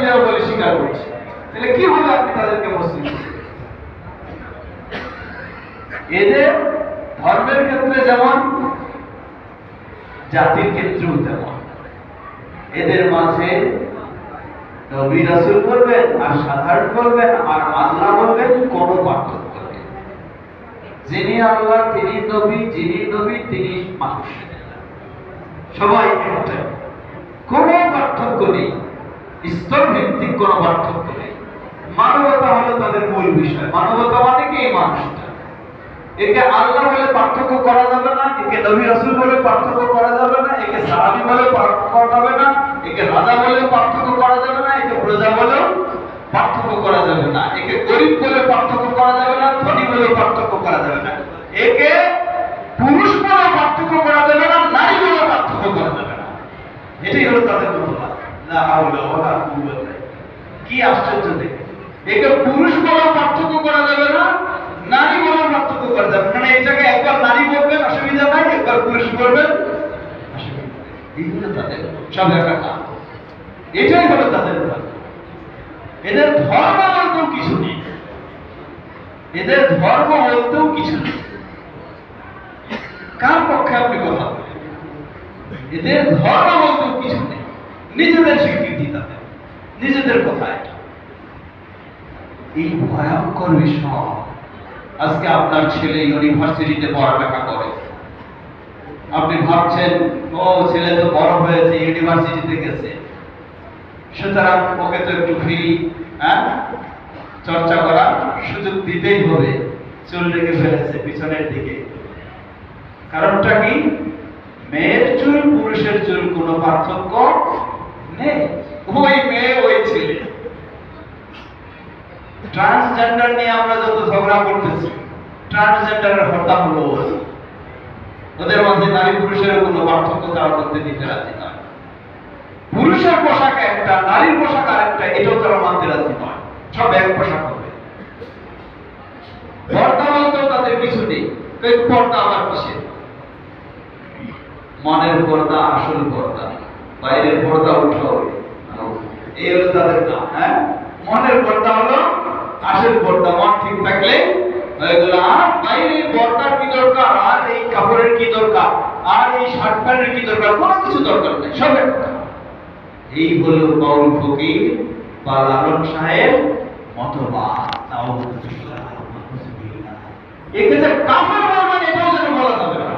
দেওয়া বলে স্বীকার করছে, তাহলে কি হবে আপনি তাদেরকে মুসলিম? এদের ধর্মের ক্ষেত্রে যেমন, জাতির ক্ষেত্রেও তেমন। এদের মাঝে নবী রাসূল বলবেন আর সাধারণ বলবেন আর আল্লাহ বলবেন, কোনো পার্থক্য নেই। যিনি আল্লাহ তিনি নবী, যিনি নবী তিনি মানুষ, সবাই একটা, কোনো পার্থক্য নেই, স্তর ভিত্তিক কোনো পার্থক্য নেই। মানবতা হলো তাদের মূল বিষয়। মানবতা মানে কি? এই মানুষটা। একে আল্লাহ বলে পার্থক্য করা যাবে না, একে নবী রাসূল বলে পার্থক্য করা যাবে না, একে সাহাবী বলে পার্থক্য করা যাবে না, একে রাজা বলে পার্থক্য করা যাবে না, একে প্রজা বলে পার্থক্য করা যাবে না, একে গরিব বলে পার্থক্য করা যাবে না, ধনী বলে পার্থক্য করা যাবে না, একে পুরুষ বলে পার্থক্য করা যাবে না, নারী বলে পার্থক্য করা যাবে না। এটাই হলো তাদের মতবাদ। লা হাওলা ওয়ালা কুওয়াতা। কি আশ্চর্য দেখে! একে পুরুষ বলে পার্থক্য করা যাবে না, নারী বলে পার্থক্য করা যাবে না। মানে এটাকে একবার নারী বলবেন অসুবিধা নাই, একবার পুরুষ বলবেন অসুবিধা। এই হলো তাদের সব একটা। এটাই হলো তাদের ধর্ম। এদের ধর্ম বলতেও কিছু নেই, এদের ধর্ম বলতেও কিছু নেই। কার পক্ষে আপনি কথা বলেন? এদের ধর্ম বলতেও কিছু নেই, নিজেদের স্বীকৃতি তাদের, নিজেদের কথা এটা। এই ভয়ঙ্কর বিষয়। আজকে আপনার ছেলে ইউনিভার্সিটিতে পড়ালেখা করে, আপনি ভাবছেন ও ছেলে তো বড় হয়েছে, ইউনিভার্সিটিতে গেছে, সুতরাং ওকে তো একটু ফ্রি চর্চা করার সুযোগ দিতেই হবে। চুল রেখে ফেলেছে পিছনের দিকে। কারণটা কি? মেয়ের চুল পুরুষের চুল কোনো পার্থক্য নেই, ওই মেয়ে ওই ছেলে। ট্রান্সজেন্ডার নিয়ে আমরা যত ঝগড়া করতেছি, ট্রান্সজেন্ডারের হত্যা হলো ওদের মধ্যে নারী পুরুষের কোনো পার্থক্য তারা করতে দিতে রাজি নয়। পুরুষের পোশাক একটা, নারীর পোশাক আরেকটা, এটাও তারা মানতে রাজি নয়। সব এক পোশাক হবে। পর্দা বলতেও তাদের কিছু নেই। পর্দা আবার কিসের? মনের পর্দা, আসল পর্দা, বাইরের পর্দা উঠে হবে। এই হলো তাদের নাম। মনের পর্দা হলো আসল পর্দা। মন ঠিক থাকলে হয়ে গেল। আর বাইরে পর্দার কি দরকার, আর এই কাপড়ের কি দরকার, আর এই শার্ট প্যান্টের কি দরকার? কোনো কিছু দরকার নেই, সব একটা। এই হলো বাউল ফকির বা লালন সাহেব মতবাদ। একে যে কাফের বলবেন এটাও যেন বলা যাবে না।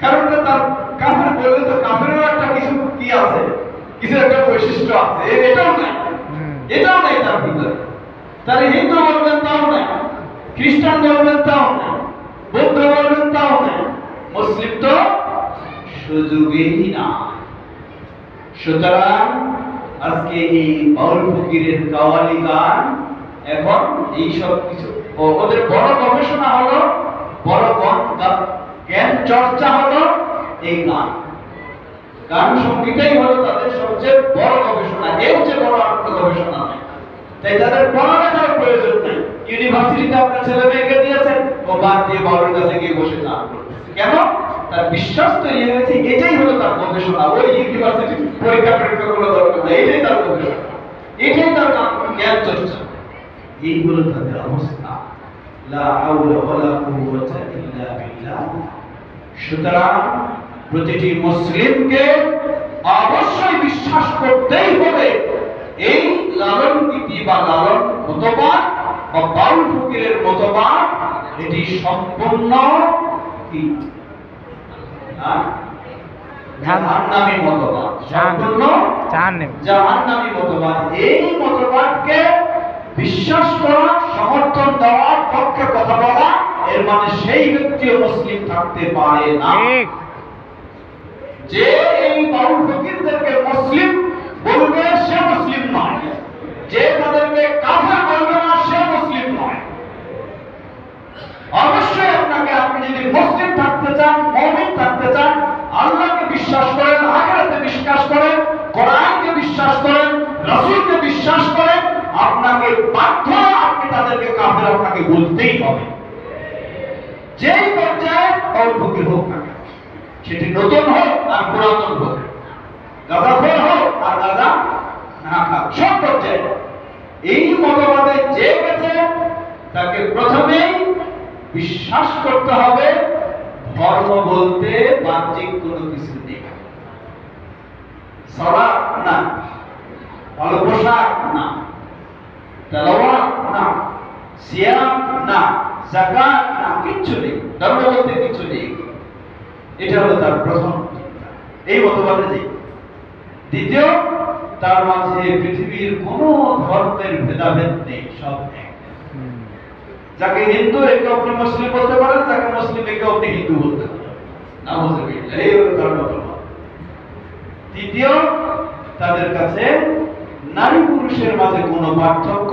কারণ তার কাফের বললে তো কাফেরও একটা কিছু কি আছে, কিছু একটা বৈশিষ্ট্য আছে, এটাও নাই, এটাও নাই তার ভিতরে। তাহলে হিন্দু বলবেন তাও নাই, খ্রিস্টান বলবেন তাও নাই, বৌদ্ধ বলবেন তাও নাই, মুসলিম তো সুযোগই না। সুতরাং আজকে এই বাউল ফকিরের কাওয়ালি গান, এখন এই সব কিছু ওদের বড় গবেষণা হলো, বড় জ্ঞান চর্চা হলো এই গান। গান সঙ্গীতেই হলো তাদের সবচেয়ে বড় গবেষণা। এর চেয়ে বড় আর কোনো গবেষণা নাই। তাই তাদের পড়ালেখার প্রয়োজন নেই। ইউনিভার্সিটিতে আপনার ছেলে মেয়েকে দিয়েছেন, ও বাদ দিয়ে বাউলের কাছে গিয়ে বসে গান করতেছে। কেন? তার বিশ্বাস তৈরি হয়েছে, এটাই হলো তার গবেষণা। ওই ইউনিভার্সিটি পরীক্ষা গুলো দরকার নেই, এটাই তার গবেষণা, এটাই তার জ্ঞান চর্চা। এই হলো তাদের অবস্থা। লা হাওলা ওয়ালা কুওয়াতা ইল্লা বিল্লাহ। সুতরাং প্রতিটি মুসলিমকে অবশ্যই বিশ্বাস করতেই হবে এই লালন গীতি বা লালন মতবাদ বা বাউল ফকিরের মতবাদ, এটি সম্পূর্ণ জাহান্নামী মতবাদ, সম্পূর্ণ জাহান্নামী মতবাদ। এই মতবাদকে বিশ্বাস করা, সমর্থন দেওয়ার পক্ষে কথা বলা, এর মানে সেই ব্যক্তিও মুসলিম থাকতে পারে না। যে এই বাউল ফকিরদেরকে মুসলিম বলবে সে মুসলিম নয়, যে তাদেরকে কাফের বলবে না সে মুসলিম নয়। অবশ্যই আপনাকে, আপনি যদি মুসলিম থাকতে চান, মুমিন থাকতে চান, আল্লাহকে বিশ্বাস করেন, আখিরাতে বিশ্বাস করেন, কোরআনকে বিশ্বাস করেন, রাসূলকে বিশ্বাস করেন, আপনাকে বাধ্য, আপনি তাদেরকে কাফের আপনাকে বলতেই হবে। যেই পর্যায়ে বাউল ফকির হোক না, সেটি নতুন হোক আর পুরাতন হোক, গাঁজাখোর হোক আর গাঁজা না খাক, সব পর্যায়ে এই মতবাদে যে গেছে তাকে প্রথমেই বিশ্বাস করতে হবে ধর্ম বলতে বাহ্যিক কোনো কিছু নেই। সালাত না, ভালো পোশাক না, তেলাওয়াত না, সিয়াম না, যাকাত না, কিচ্ছু নেই। ধর্ম বলতে কিছু নেই। এটা হলো তার প্রথম চিন্তা, এই মতবাদে যে। দ্বিতীয়, তার মাঝে পৃথিবীর কোন ধর্মের ভেদাভেদ নেই, সব এক। যাকে হিন্দু একে আপনি মুসলিম বলতে পারেন, যাকে মুসলিম একে আপনি হিন্দু বলতে পারেন। নাউযুবিল্লাহ, এই হলো তার মতবাদ। তৃতীয়, তাদের কাছে নারী পুরুষের মাঝে কোনো পার্থক্য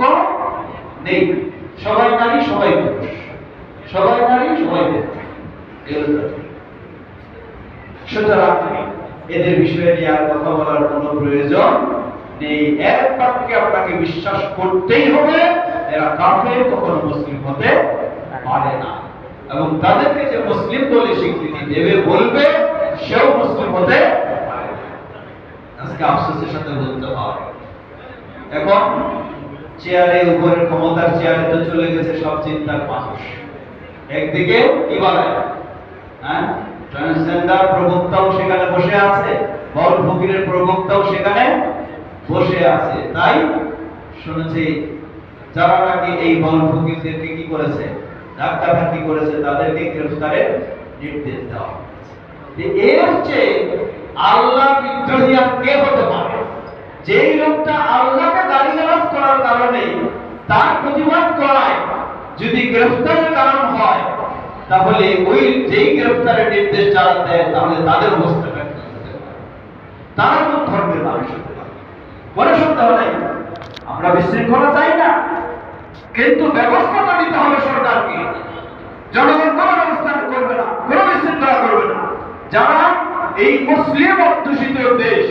নেই। সবাই নারী, সবাই পুরুষ, সবাই নারী, সবাই পুরুষ। সুতরাং এদের বিষয়ে নিয়ে আর কথা বলার কোনো প্রয়োজন নেই। এক বাক্যে আপনাকে বিশ্বাস করতেই হবে, এরা কাফের, কখনো মুসলিম হতে পারে না। এবং তাদেরকে যে মুসলিম বলে স্বীকৃতি দেবে, বলবে, সেও মুসলিম হতে পারে না। আজকে আফসোসের সাথে বলতে হয়, এখন চেয়ারে, উপরের ক্ষমতার চেয়ারে তো চলে গেছে সব চিন্তার মানুষ। একদিকে কি বলে, হ্যাঁ, ট্রান্সজেন্ডার প্রবক্তাও সেখানে বসে আছে, বাউল ফকিরের প্রবক্তাও সেখানে বসে আছে। তাই শুনেছি যারা নাকি এই বাউল ফকিরদেরকে কি করেছে, ধাক্কাধাক্কি করেছে, তাদেরকে গ্রেফতারের নির্দেশ দেওয়া হয়েছে। এর চেয়ে আল্লাহ বিদ্রোহী আর কে হতে পারে? যেই লোকটা আল্লাহকে গালিগালাজ করার কারণে, তার প্রতিবাদ করায় যদি গ্রেফতারের কারণ হয়, তাহলে ওই যেই গ্রেফতারের নির্দেশ যারা দেয়, তাহলে তাদের অবস্থাটা কি হতে পারে? তারা কোন ধর্মের মানুষ হতে পারে? কোনো সন্দেহ নাই। আমরা বিশৃঙ্খলা চাই না, কিন্তু ব্যবস্থাটা নিতে হবে সরকারকে। জনগণ কোনো ব্যবস্থা করবে না, কোনো বিশৃঙ্খলা করবে না। যারা এই মুসলিম অধ্যুষিত দেশ,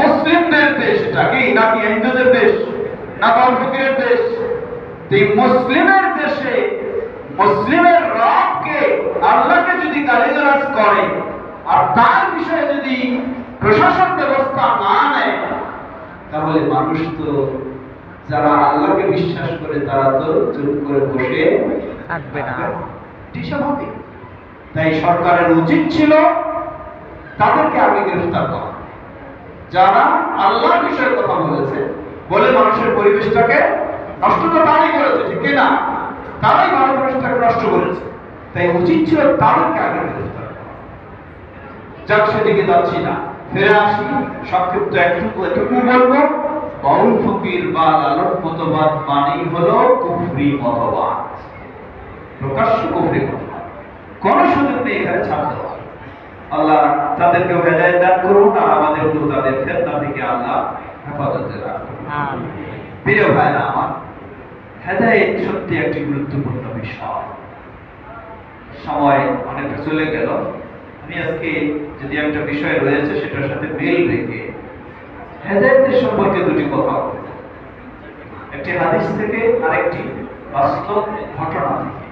মুসলিমদের দেশ, এটা কি নাকি হিন্দুদের দেশ, না বাউল ফকিরের দেশ? এই মুসলিমের দেশে মুসলিমের রবকে, আল্লাহকে যদি গালিগালাজ করে আর তার বিষয়ে যদি প্রশাসন ব্যবস্থা না নেয়, তাহলে মানুষ তো, যারা আল্লাহকে বিশ্বাস করে, তারা তো চুপ করে বসে থাকবে না, এটি স্বাভাবিক। তাই সরকারের উচিত ছিল তাদেরকে আগে গ্রেফতার করা, যারা আল্লাহর বিষয়ে কথা বলেছে, বলে মানুষের পরিবেশটাকে নষ্ট তো তারাই করেছে, ঠিক না? তারাই ভালো পরিবেশটাকে নষ্ট করেছে। তাই উচিত ছিল তাদেরকে আগে গ্রেফতার করা। যাক, সেদিকে যাচ্ছি না, ফিরে আসি। সংক্ষিপ্ত এটুকু বলবো, বাউল ফকির বা লালন মতবাদ মানেই হলো কুফরি মতবাদ, প্রকাশ্য কুফরি মতবাদ। কোন সুযোগ নেই এখানে ছাড় দেওয়া। আল্লাহ তাদেরকে হেদায়েত দান করুন, আর আমাদেরকেও তাদের ফিতনা থেকে আল্লাহ হেফাজতে রাখুন। প্রিয় ভাইরা আমার, হেদায়েত সত্যি একটি গুরুত্বপূর্ণ বিষয়। সময় অনেকটা চলে গেল। আমি আজকে যদি একটা বিষয় রয়েছে সেটার সাথে মিল রেখে হেদায়েতের সম্পর্কে দুটি কথা বলবো, একটি হাদিস থেকে আরেকটি বাস্তব ঘটনা থেকে।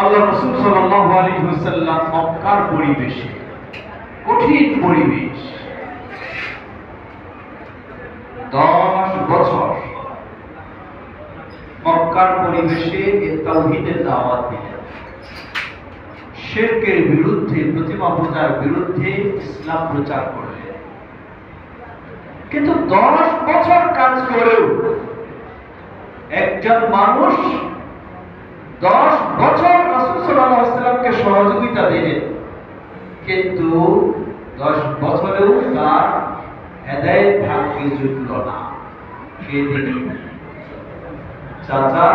আল্লাহ রাসূল সাল্লাল্লাহু আলাইহি ওয়াসাল্লাম মক্কার পরিবেশে, কঠিন পরিবেশ, 10 বছর মক্কার পরিবেশে তাওহীদের দাওয়াত দিলেন, শিরকের বিরুদ্ধে, প্রতিমা পূজার বিরুদ্ধে ইসলাম প্রচার করলেন। কিন্তু 10 বছর কাজ করেও একজন মানুষ 10 বছর রাসূল সাল্লাল্লাহু আলাইহি ওয়াসাল্লামকে সহযোগিতা দিলেন, কিন্তু 10 বছরেও তার হেদায়েত ভাগ্যে জুটল না। কে তিনি? চাচা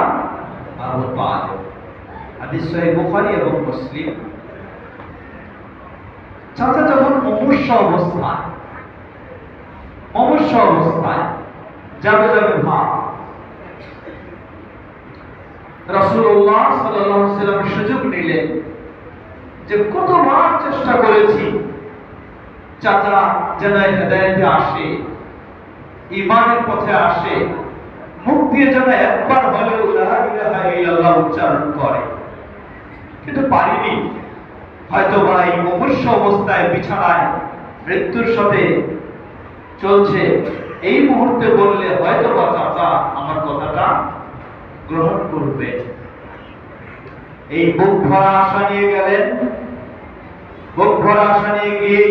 আবু তালেব। হাদিস সহিহ বুখারী এবং মুসলিম। চাচা যখন মুমূর্ষু অবস্থায় যাবে ভাব, রাসূলুল্লাহ সাল্লাল্লাহু আলাইহি ওয়াসাল্লাম সুযোগ নিলেন যে কতবার চেষ্টা করেছি চাচা যেন হেদায়েতে আসে, ঈমানের পথে আসে, মুখ দিয়ে যেন একবার হলেও লা ইলাহা ইল্লাল্লাহ উচ্চারণ করে, কিন্তু পারিনি। হয়তো বা এই মুমূর্ষু অবস্থায় বিছানায় মৃত্যুর সাথে চলছে, এই মুহূর্তে বললে হয়তো বা চাচা আমার কথাটা গ্রহণ করবে। এই বুক ভরা আশা নিয়ে গেলেন। বুক ভরা আশা নিয়ে গিয়ে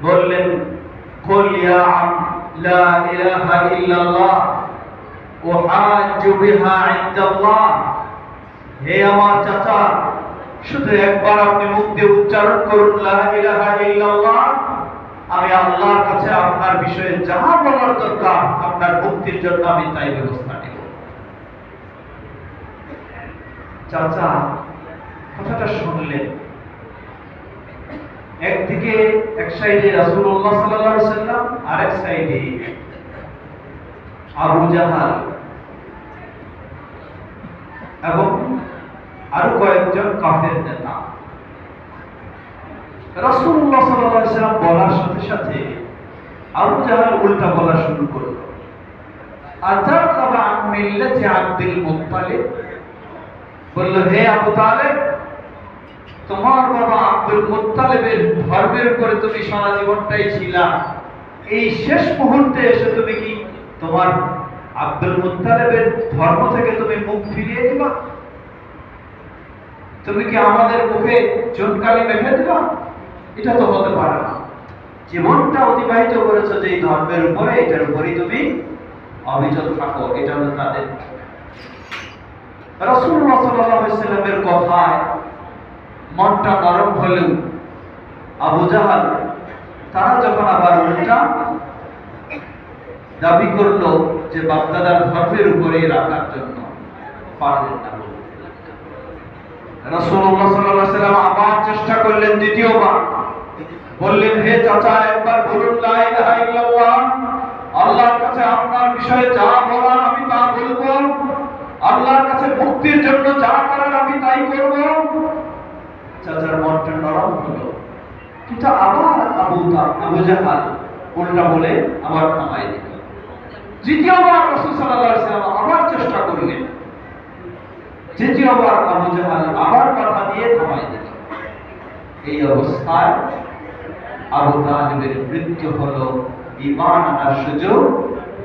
বললেন, কুল ইয়া লা ইলাহা ইল্লাল্লাহ উহাজ্জু বিহা ইনদাল্লাহ। হে আমার চাচা, শুধু একবার আপনি মুখ দিয়ে উচ্চারণ করুন লা ইলাহা ইল্লাল্লাহ, আমি আল্লাহর কাছে আপনার বিষয়ে যাহা বলার দরকার আপনার মুক্তির জন্য আমি তাই ব্যবস্থা নেব। চাচা কথাটা শুনলেন। একদিকে এক সাইডে রাসূলুল্লাহ সাল্লাল্লাহু আলাইহি ওয়াসাল্লাম, আরেক সাইডে আবু জাহাল এবং আরো কয়েকজন কাফের নেতা। রাসূলুল্লাহ সাল্লাল্লাহু আলাইহি ওয়াসাল্লাম বলার সাথে সাথে আবু জাহাল উল্টা বলা শুরু করলো, আতারকাবা আন মিল্লাতি আব্দুল মুত্তালিব। বলল, হে আবু তালেব, তোমার বাবা আব্দুল মুত্তালিবের ধর্মের উপরে তুমি সারা জীবনটাই ছিলা, এই শেষ মুহূর্তে এসে তুমি কি তোমার আব্দুল মুত্তালিবের ধর্ম থেকে তুমি মুখ ফিরিয়ে দিবা? তুমি কি আমাদের মুখে চুনকালি মেখে দিবা? এটা তো হতে পারে না। জীবনটা অতিবাহিত করেছো যে ধর্মের উপরে, এটার উপরেই তুমি অবিচল থাকো। এটা হলো তাদের। রাসূলুল্লাহ সাল্লাল্লাহু আলাইহি ওয়াসাল্লামের কথায় মনটা নরম হলেও আবু জাহাল তারা যখন আবার উল্টা দাবি করলো যে বাপদাদার ধর্মের উপরে রাখার জন্য, পারলেন না। রাসূলুল্লাহ সাল্লাল্লাহু আলাইহি ওয়াসাল্লাম আবার চেষ্টা করলেন দ্বিতীয়বার। বললেন, হে চাচা, একবার বলুন লা ইলাহা ইল্লাল্লাহ, আল্লাহর কাছে আপনার বিষয়ে যা বলার আমি তা বলবো, আল্লাহর কাছে মুক্তির জন্য যা করার আমি তাই করব। চাচার মনটা নরম হলো, কিন্তু আবার আবু জাহাল উল্টা বলে আবার থামাই দিল। তৃতীয়বার রাসূল সাল্লাল্লাহু আলাইহি ওয়াসাল্লাম আবার চেষ্টা করলেন। তৃতীয়বার আবু জাহাল আবার কথা দিয়ে থামাই দিল। এই অবস্থায় আবু তালিবের মৃত্যু হলো। ঈমান আনার সুযোগ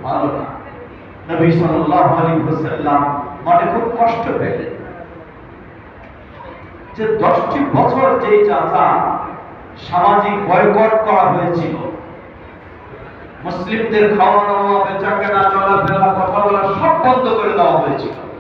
হলো না। নবী সাল্লাল্লাহু আলাইহি ওয়াসাল্লাম মনে খুব কষ্ট পেলেন যে 10টি বছর যে চাচা সামাজিক বয়কট করা হয়েছিল, মুসলিমদের খাওয়া দাওয়া, বেচাকেনা, চলাফেরা, কথা বলা সব বন্ধ করে দেওয়া হয়েছিল।